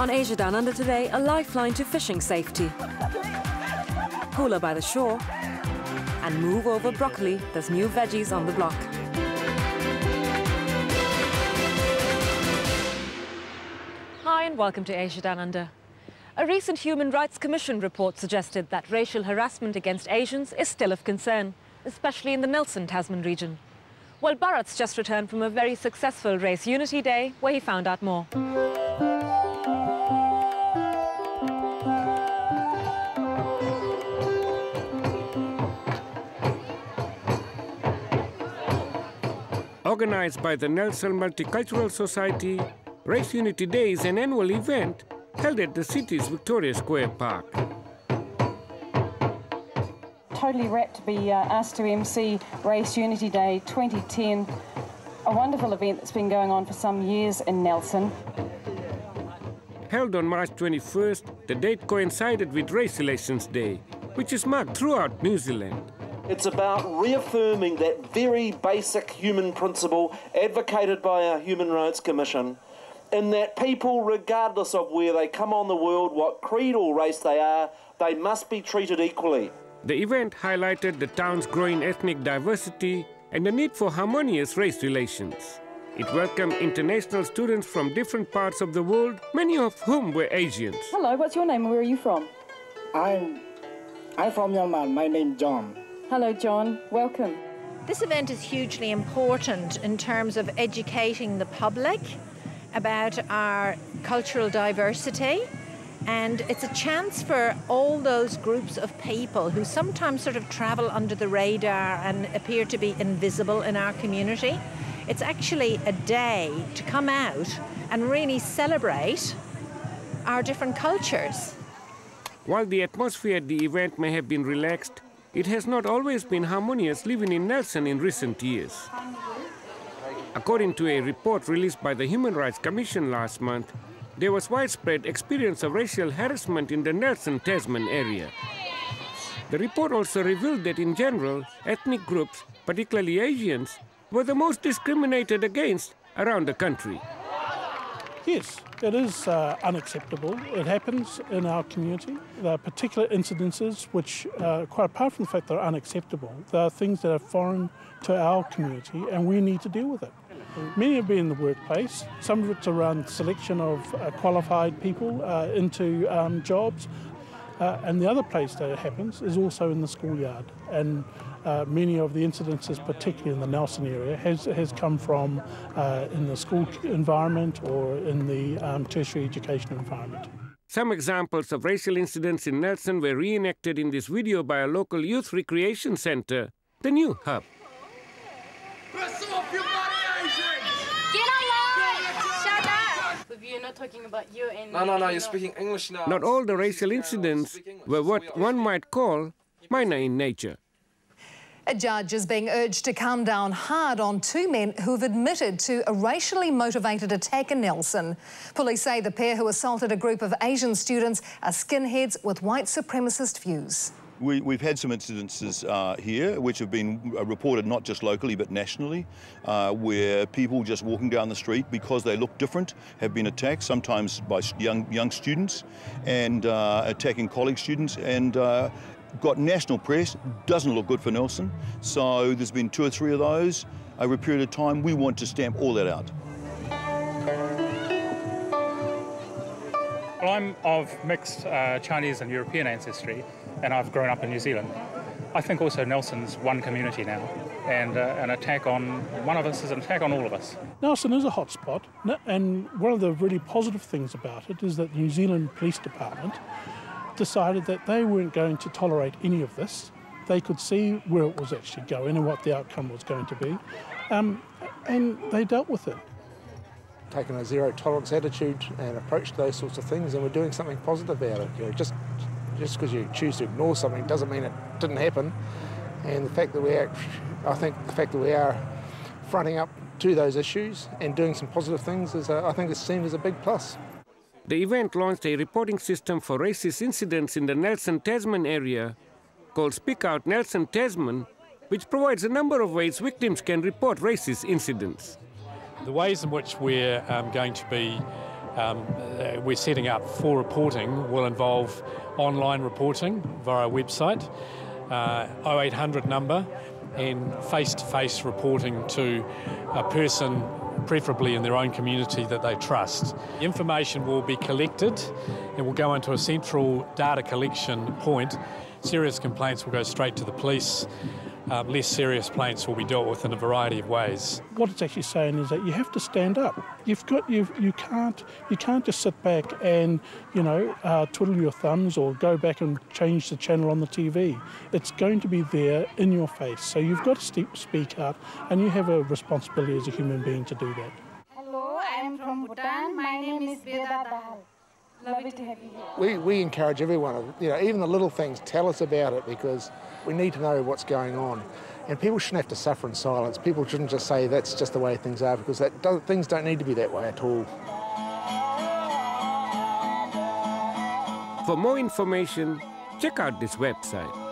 On Asia Down Under today, a lifeline to fishing safety. Cooler by the shore. And move over broccoli, there's new veggies on the block. Hi and welcome to Asia Down Under. A recent Human Rights Commission report suggested that racial harassment against Asians is still of concern, especially in the Nelson, Tasman region. Well, Bharat's just returned from a very successful Race Unity Day where he found out more. Organised by the Nelson Multicultural Society, Race Unity Day is an annual event held at the city's Victoria Square Park. Totally rapt to be asked to MC Race Unity Day 2010, a wonderful event that's been going on for some years in Nelson. Held on March 21st, the date coincided with Race Relations Day, which is marked throughout New Zealand. It's about reaffirming that very basic human principle advocated by our Human Rights Commission, in that people, regardless of where they come on the world, what creed or race they are, they must be treated equally. The event highlighted the town's growing ethnic diversity and the need for harmonious race relations. It welcomed international students from different parts of the world, many of whom were Asians. Hello, what's your name and where are you from? I'm from Myanmar. My name's John. Hello, John. Welcome. This event is hugely important in terms of educating the public about our cultural diversity, and it's a chance for all those groups of people who sometimes sort of travel under the radar and appear to be invisible in our community. It's actually a day to come out and really celebrate our different cultures. While the atmosphere at the event may have been relaxed, it has not always been harmonious living in Nelson in recent years. According to a report released by the Human Rights Commission last month, there was widespread experience of racial harassment in the Nelson, Tasman area. The report also revealed that in general, ethnic groups, particularly Asians, were the most discriminated against around the country. Yes, it is unacceptable. It happens in our community. There are particular incidences which, quite apart from the fact they're unacceptable, there are things that are foreign to our community and we need to deal with it. Many have been in the workplace. Some of it's around selection of qualified people into jobs. And the other place that it happens is also in the schoolyard. And many of the incidences, particularly in the Nelson area, has come from in the school environment or in the tertiary education environment. Some examples of racial incidents in Nelson were reenacted in this video by a local youth recreation centre, the New Hub. You're not talking about you and... No, you're speaking English now. Not all the racial incidents were what one might call minor in nature. A judge is being urged to come down hard on two men who have admitted to a racially motivated attack in Nelson. Police say the pair who assaulted a group of Asian students are skinheads with white supremacist views. We've had some incidences here which have been reported not just locally but nationally, where people just walking down the street because they look different have been attacked, sometimes by young students, and attacking college students, and got national press. Doesn't look good for Nelson. So there's been 2 or 3 of those over a period of time. We want to stamp all that out. Well, I'm of mixed Chinese and European ancestry, and I've grown up in New Zealand. I think also Nelson's one community now, and an attack on one of us is an attack on all of us. Nelson is a hotspot, and one of the really positive things about it is that the New Zealand Police Department decided that they weren't going to tolerate any of this. They could see where it was actually going and what the outcome was going to be, and they dealt with it. Taken a zero tolerance attitude and approach to those sorts of things, and we're doing something positive about it. You know, just because you choose to ignore something doesn't mean it didn't happen. And the fact that we are fronting up to those issues and doing some positive things is, I think, is seen as a big plus. The event launched a reporting system for racist incidents in the Nelson, Tasman area called Speak Out Nelson, Tasman, which provides a number of ways victims can report racist incidents. The ways in which we're going to be we're setting up for reporting will involve online reporting via our website, 0800 number, and face-to-face reporting to a person, preferably in their own community that they trust. Information will be collected and will go into a central data collection point. Serious complaints will go straight to the police. Less serious complaints will be dealt with in a variety of ways. What it's actually saying is that you have to stand up. You can't just sit back and twiddle your thumbs or go back and change the channel on the TV. It's going to be there in your face. So you've got to speak up, and you have a responsibility as a human being to do that. Hello, I am from Bhutan. My name is Veda Dahal. Lovely to have you here. We encourage everyone, even the little things, tell us about it, because we need to know what's going on. And people shouldn't have to suffer in silence. People shouldn't just say that's just the way things are, because things don't need to be that way at all. For more information, check out this website.